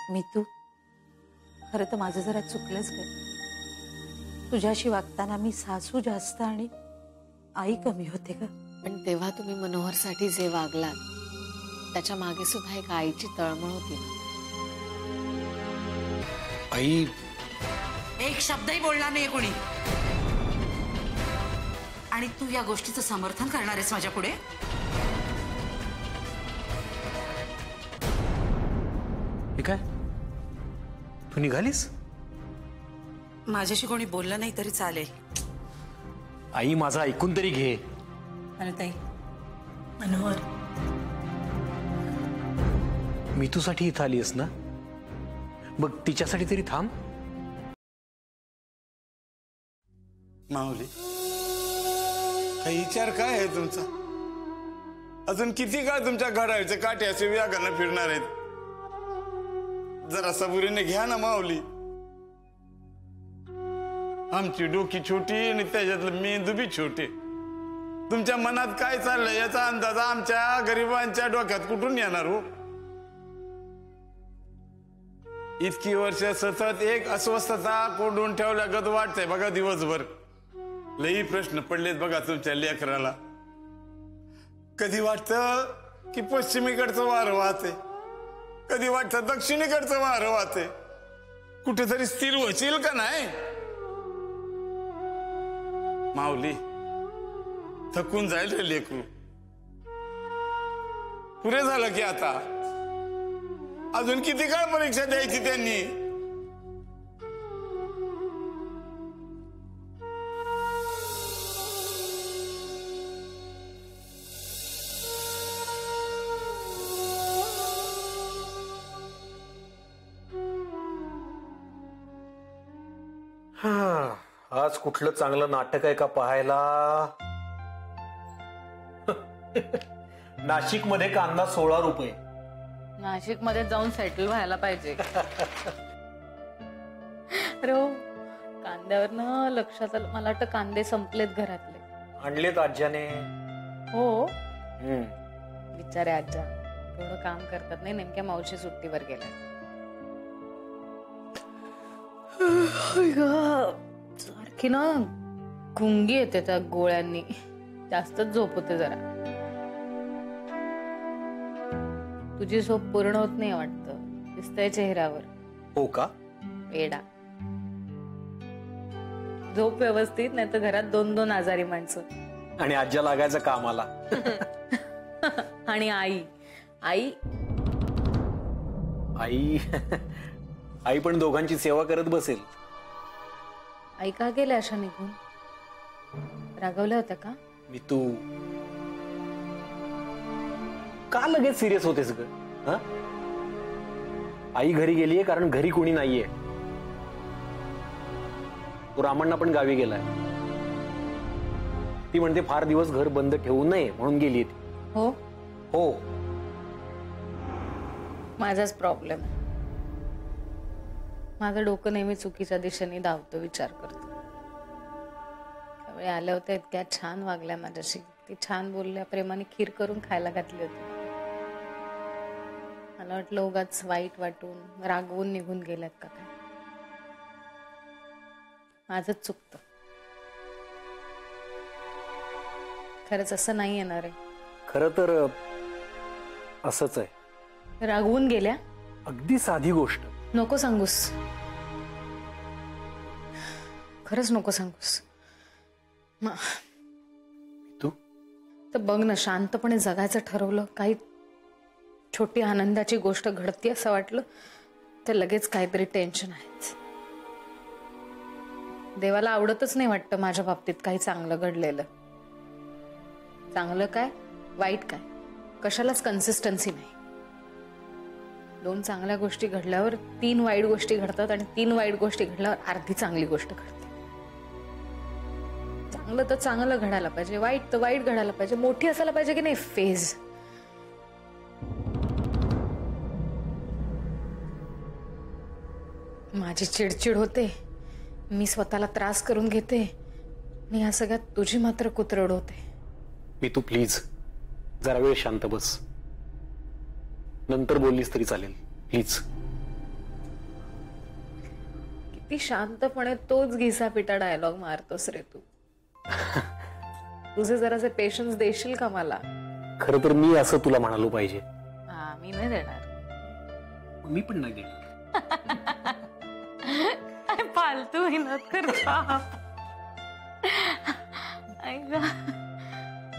मितू, खरं तर माझं जरा चुकलंच ग. तुझ्याशी वागताना मी सासू जास्त आणि आई कमी होते ग. पण तेव्हा तुम्ही मनोहरसाठी जे वागलात त्याच्या मागे सुद्धा एक आईची तळमळ होती. आई एक शब्दही बोलणार नाही कोणी. आणि तू या गोष्टीचं समर्थन करणार आहेस माझ्या पुढे? हे काय, तू निघालीस? माझ्याशी कोणी बोललं नाही तरी चालेल. आई माझं ऐकून तरी घे. ताई, मनोहर, मी तुझ्यासाठी इथं आलीस ना, बघ तिच्यासाठी तरी थांब. माऊली, काही विचार काय आहे तुमचा? अजून किती काळ तुमच्या घड्याळचे काटे असे व्याघानं फिरणार आहेत? जरा सबुरीने घ्या ना माऊली. आमची डोकी छोटी आणि त्याच्यातलं मेंदू बी छोटे. तुमच्या मनात काय चाललंय याचा अंदाज आमच्या गरिबांच्या डोक्यात कुठून येणार हो? इतकी वर्ष सतत एक अस्वस्थता कोंडून ठेवल्यागत वाटतंय बघा दिवसभर. लई प्रश्न पडलेत बघा तुमच्या लेकराला. कधी वाटतं की पश्चिमेकडचं वारं वाहते, कधी वाटतं दक्षिणेकडचं वारं वाहते. कुठेतरी स्थिर होशील का नाही? माऊली, थकून जाईल रे लेकरू. पुरे झालं की आता. अजून किती काळ परीक्षा द्यायची त्यांनी? आज कुठलं चांगलं नाटक आहे का पाहायला? नाशिक मध्ये कांदा 16 रुपये. नाशिक मध्ये जाऊन सेटल व्हायला पाहिजे. अरे हो, कांद्यावरनं लक्षात आलं, मला वाटतं कांदे संपलेत घरातले. आणलेत आज्याने? हो. बिचारे आज्या थोडं काम करतात नाही, नेमक्या मावशी सुट्टीवर गेल्या. सारखी ना गुंगी येते त्या गोळ्यांनी, जास्तच झोप होते जरा. तुझी झोप पूर्ण होत नाही वाटतं, दिसतंय चेहऱ्यावर. हो का? वेडा. झोप व्यवस्थित, नाही तर घरात 2-2 आजारी माणसं. आणि आज्या लागायचं कामाला. आणि आई आई आई आई पण दोघांची सेवा करत बसेल. आई का गेल्या अशा निघून? रागवल्या होत्या का? मी तू का लगेच सिरियस होतेस ग? आई घरी गेलीये कारण घरी कोणी नाहीये. तो रामण्णा पण गावी गेलाय. ती म्हणते फार दिवस घर बंद ठेवू नये म्हणून गेली ती. हो हो. माझाच प्रॉब्लेम. माझं डोकं नेहमी चुकीच्या दिशेने धावतं, विचार करतो. त्यावेळी आल्या होत्या, इतक्या छान वागल्या माझ्याशी, ती छान बोलल्या, प्रेमाने खीर करून खायला घातली होती. मला वाटलं उगाच वाईट वाटून रागवून निघून गेल्यात का काय. माझंच चुकतं. खरंच असं नाही येणार आहे. खरं तर असंच आहे. रागवून गेल्या. अगदी साधी गोष्ट. नको सांगूस, खरंच नको सांगूस. तू तर बघ ना, शांतपणे जगायचं ठरवलं, काही छोटी आनंदाची गोष्ट घडती असं वाटलं तर लगेच काहीतरी टेन्शन आहेच. देवाला आवडतच नाही वाटतं माझ्या बाबतीत काही चांगलं घडलेलं. चांगलं काय वाईट काय कशालाच कन्सिस्टन्सी नाही. 2 चांगल्या गोष्टी घडल्यावर 3 वाईट गोष्टी घडतात आणि 3 वाईट गोष्टी घडल्यावर अर्धी चांगली गोष्ट घडते. चांगलं तर चांगलं घडायला पाहिजे, वाईट तर वाईट घडायला पाहिजे. मोठी असायला पाहिजे की नाही फेज. माझी चिडचिड होते, मी स्वतःला त्रास करून घेते आणि या सगळ्यात तुझी मात्र कुत्रड होते. मी तू प्लीज जरा वेळ शांत बस. नंतर बोललीस तरी चालेल, प्लीज. किती शांतपणे तोच घिसापिटा डायलॉग मारतोस रे तू. तुझे जरासे पेशन्स देशील का मला? खरं तर मी असं तुला म्हणालो पाहिजे. हा, मी नाही देणार. मी पण नाही देणार. काय फालतू मेहनत करता.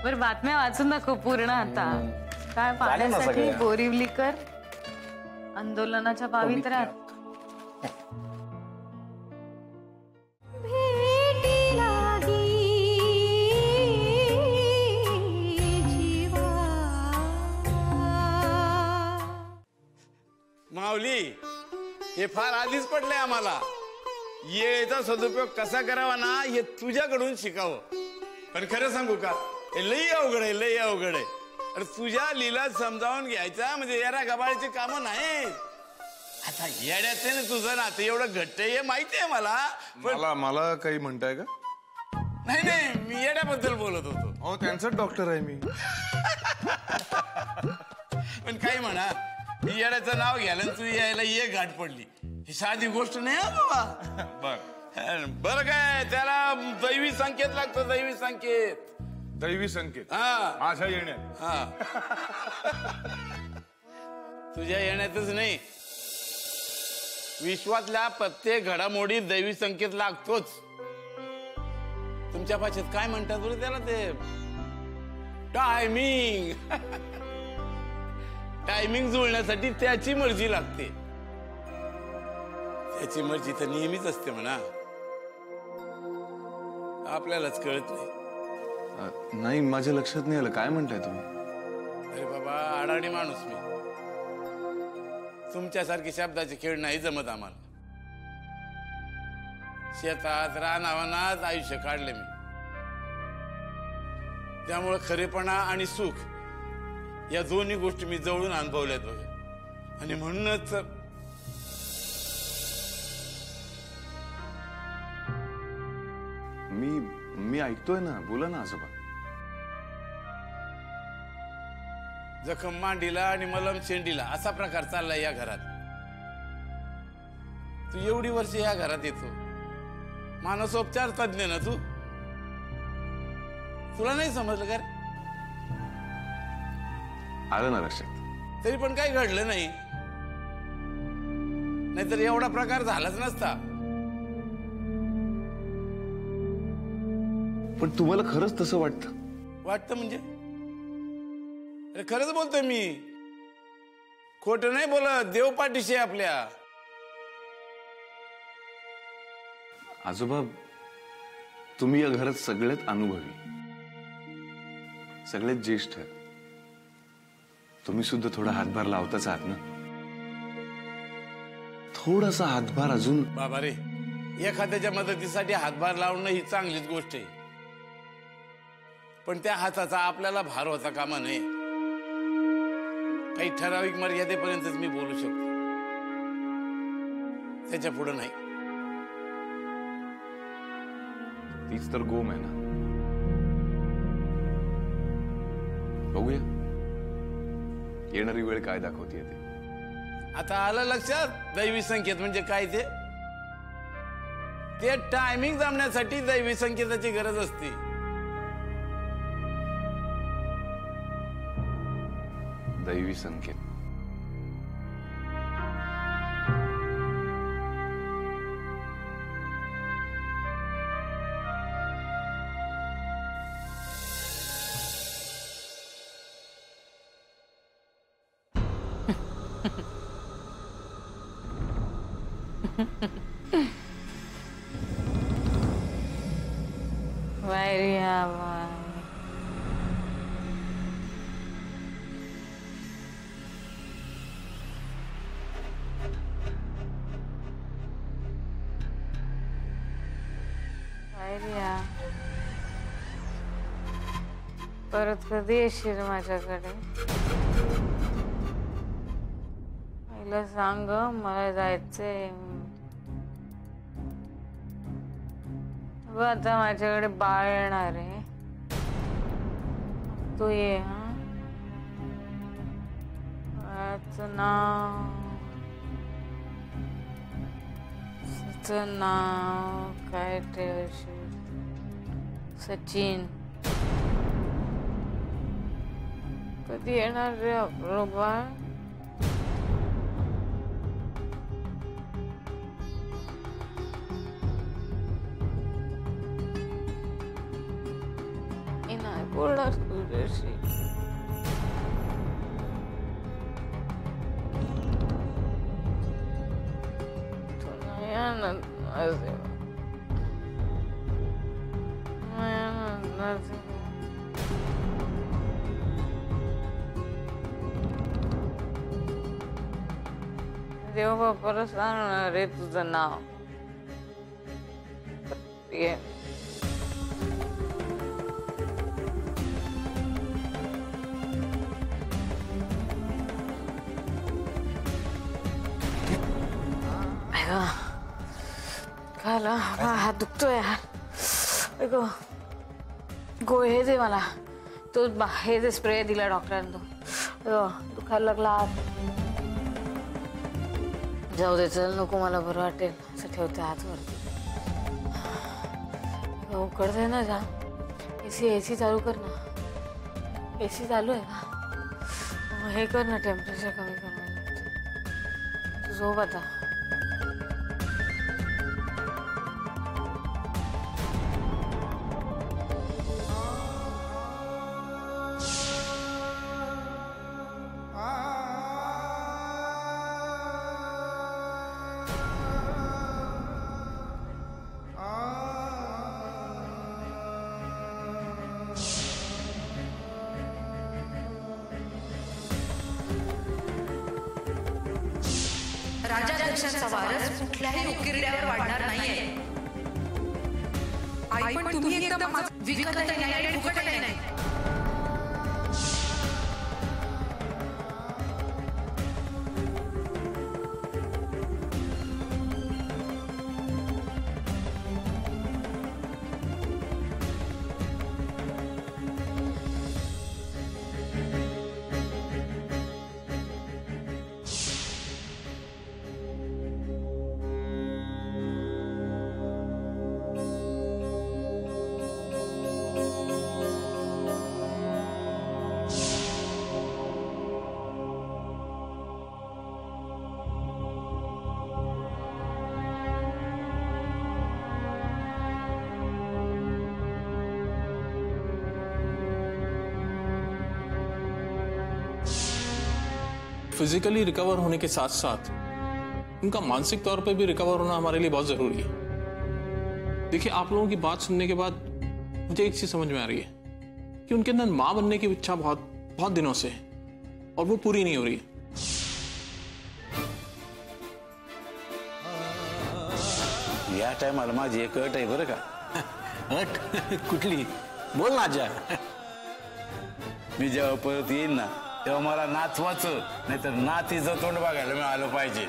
बरं, बातम्या वाचून दाखव पूर्ण आता. काय पाण्यासाठी बोरिवलीकर आंदोलनाच्या पावित्र्यात. माऊली, हे फार आधीच पडलंय आम्हाला. येळेचा सदुपयोग कसा करावा ना हे तुझ्याकडून शिकावं. पण खरं सांगू का, हे लई अवघड आहे, लई अवघड आहे. अरे तुझ्या लीला समजावून घ्यायचा म्हणजे यारा गबाळीची कामं नाही. आता येड्यात आहे ना तुझं नातं एवढं घट्ट आहे माहिती आहे मला. पण मला काही म्हणताय का? नाही नाही, मी येड्याबद्दल बोलत होतो. हो, त्यांचाच डॉक्टर आहे मी. पण काही म्हणा, ही येड्याचं नाव घ्यायला तू यायला ये गाठ पडली. ही साधी गोष्ट नाही हा बाबा. बरं काय, त्याला दैवी संकेत लागतो, दैवी संकेत. दैवी संकेत हा, माझ्या येण्यात. हा. तुझ्या येण्यातच नाही, विश्वातल्या प्रत्येक घडामोडीत दैवी संकेत लागतोच. तुमच्या भाषेत काय म्हणतात बरं त्याला, ते टायमिंग. टायमिंग जुळण्यासाठी त्याची मर्जी लागते. त्याची मर्जी तर नेहमीच असते म्हणा, आपल्यालाच कळत नाही. नाही, माझ्या लक्षात नाही आलं. काय म्हणताय तुम्ही? अरे बाबा, अडाणी माणूस मी. तुमच्यासारखे शब्दाचे खेळ नाही जमत आम्हाला. शेतात रानावनात आयुष्य काढले मी, त्यामुळे खरेपणा आणि सुख या दोन्ही गोष्टी मी जवळून अनुभवल्यात बघा. आणि म्हणूनच मी ऐकतोय ना, बोला ना आजोबा. जखम मांडीला आणि मलम शेंडीला असा प्रकार चाललाय या घरात. तू एवढी वर्ष या घरात येतो, मानसोपचार तज्ञ ना तू. तुला नाही समजलं का रे? आलं ना लक्षात. तरी पण काही घडलं नाही, नाहीतर एवढा प्रकार झालाच नसता. पण तुम्हाला खरंच तसं वाटतं? वाटतं म्हणजे? अरे खरंच बोलतोय मी, खोटं नाही बोलत. देव पाठीशी आपल्या. आजोबा, तुम्ही या घरात सगळ्यात अनुभवी, सगळ्यात ज्येष्ठ. तुम्ही सुद्धा थोडा हातभार लावताच आहात ना. थोडासा हातभार अजून. बाबा रे, एखाद्याच्या मदतीसाठी हातभार लावणं ही चांगलीच गोष्ट आहे, पण त्या हाताचा आपल्याला भार होता कामा नये. काही ठराविक मर्यादेपर्यंतच मी बोलू शकतो, त्याच्या पुढे नाही. तीच तर गोम आहे ना. बघूया येणारी वेळ काय दाखवते ते. आता आलं लक्षात दैवी संकेत म्हणजे काय ते. ते टायमिंग जमण्यासाठी दैवी संकेताची गरज असते. दैवी संकेत. परत कधी येशील माझ्याकडे? पहिलं सांग, मला जायचंय. आता माझ्याकडे बाळ येणार आहे, तू ये. हा, बाळाचं नाव काय ठेवशील? सचिन. कधी येणार रे आपलं बाळ? मी नाही बोलणार तुझ्याशी. तू नाही आणत माझे. नाही आणत माझे. देव बापाला सांगणार रे तुझं नाव. ये. खायला हात दुखतोय यार. गोळे दे मला. तो हे जे स्प्रे दिला डॉक्टरांनी, तो दुखायला लागला हात. जाऊ दे, चल, नको, मला बरं वाटेल असं ठेवते हात वरती. उकडतंय ना जा. एसी चालू कर ना. एसी चालू आहे का? हे कर ना, टेम्परेचर कमी कर मला. तू झोप आता. राजाध्यक्षांचा वारस कुठल्याही उकिरड्यावर वाढणार नाहीये. आई, पण तुम्ही एकदम विकतही नाही आणि फुकटही नाही. फिजिकली रिकवर होने के साथ साथ उनका मानसिक तौर पर भी रिकवर होना हमारे लिए बहुत जरूरी है. देखिए, आप लोगों की बात सुनने के बाद मुझे एक चीज समझ में आ रही है कि उनके अंदर मां बनने की इच्छा बहुत दिनों से है और वो पूरी नहीं हो रही है. या टायमाला माझी एक अट आहे बरं का. अट कुठली? बोल ना आजा. मी जेव्हा परत येईल ना, तेव्हा मला नाचवाचं नाहीतर नातीचं तोंड बघायला मिळालं पाहिजे.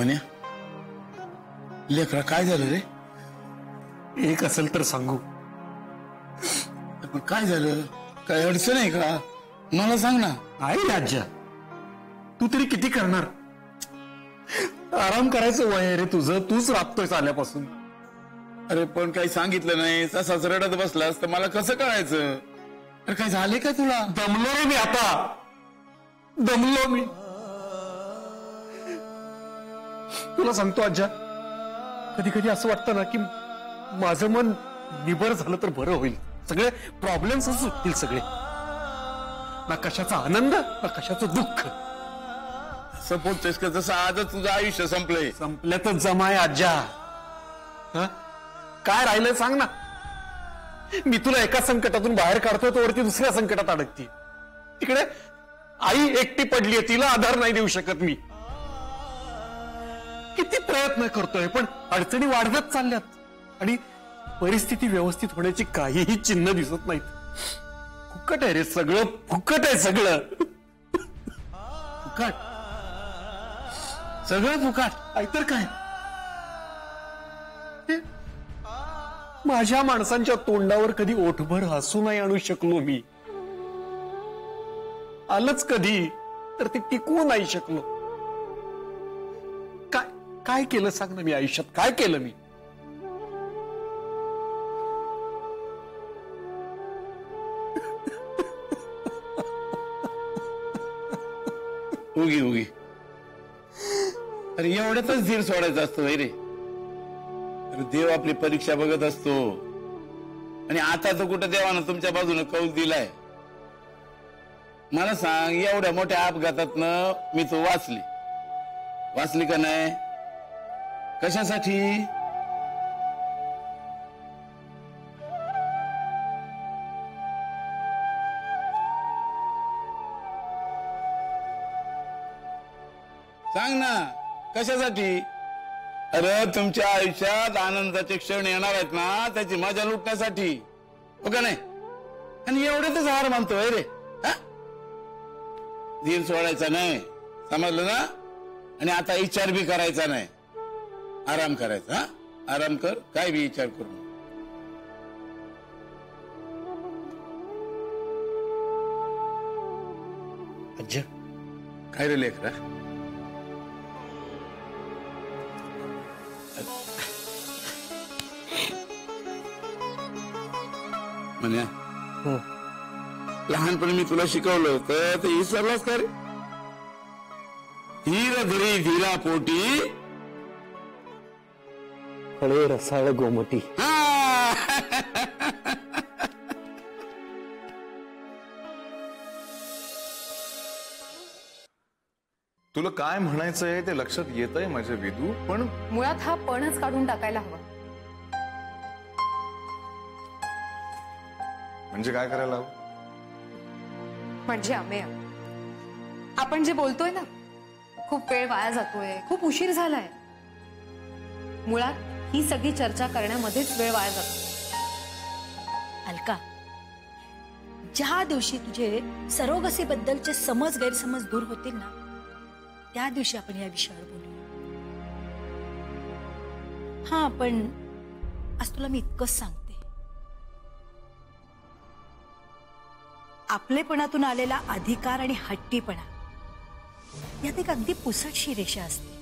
म्हणे लेकरा काय झालं रे? एक असेल तर सांगू. पण काय झालं? काय अडचण आहे का? मला सांग ना. आहे राज्या, तू तरी किती करणार? आराम करायचं वय आहे रे तुझं, तूच राबतोय आल्यापासून. अरे पण काही सांगितलं नाही, तसाच रडत बसलास तर मला कसं कळायचं? अरे काय झाले का तुला? दमलो रे मी आता, दमलो मी. तुला सांगतो आज्या, कधी कधी असं वाटतं ना की माझं मन निबर झालं तर बरं होईल. सगळे प्रॉब्लेम्स सुटतील सगळे. ना कशाचा आनंद ना कशाचं दुःख. सपोज का जसं आजच तुझं आयुष्य संपलंय. संपल्यातच जमाय आज्या. हं? काय राहिलंय सांग ना. मी तुला एका संकटातून बाहेर काढतोय तो वरती दुसऱ्या संकटात अडकती. तिकडे आई एकटी पडलीये, तिला आधार नाही देऊ शकत मी. किती प्रयत्न करतोय पण अडचणी वाढवत चालल्यात आणि परिस्थिती व्यवस्थित होण्याची काहीही चिन्ह दिसत नाहीत. फुकट आहे रे सगळं, फुकट आहे सगळं. फुकट सगळं फुकट. नाहीतर काय. माझ्या माणसांच्या तोंडावर कधी ओठभर हसू नाही आणू शकलो मी. आलंच कधी तर ते टिकवू नाही शकलो. काय काय केलं सांग ना मी आयुष्यात, काय केलं मी? उगी उगी. अरे एवढ्यातच धीर सोडायचा असतो रे. अरे देव आपली परीक्षा बघत असतो. आणि आता तर कुठं देवानं तुमच्या बाजूने कौल दिलाय. मला सांग, एवढ्या मोठ्या अपघातातनं मी तो वाचली का नाही? कशासाठी? सांग ना कशासाठी? अरे तुमच्या आयुष्यात आनंदाचे क्षण येणार आहेत ना, त्याची मजा लुटण्यासाठी, हो का नाही? आणि एवढ्यातच हार मानतोय रे. धीर सोडायचा नाही, समजलं ना? आणि आता विचार बी करायचा नाही, आराम करायचा. हा, आराम कर, काय बी विचार करू. आज्या, काय रे लेकरा? म्हण्या, लहानपणी मी तुला शिकवलं होतं ते विसरलास का रे? धीर धरी धीरा पोटी फळे रसाळ गोमटी. तुला काय म्हणायचंय ते लक्षात येतंय माझ्या विदू, पण मुळात हा पणच काढून टाकायला हवा. म्हणजे काय करायला हवं? म्हणजे अमेय, आपण जे बोलतोय ना, खूप वेळ वाया जातोय, खूप उशीर झालाय. मुळात ही सगळी चर्चा करण्यामध्येच वेळ वाया जातो. अलका, ज्या दिवशी तुझे सरोगसीबद्दलचे समज गैरसमज दूर होतील ना, त्या दिवशी आपण या विषयावर बोलू. हा, पण आज तुला मी इतकंच सांगते, आपलेपणातून आलेला अधिकार आणि हट्टीपणा यात एक अगदी पुसटशी रेषा असते.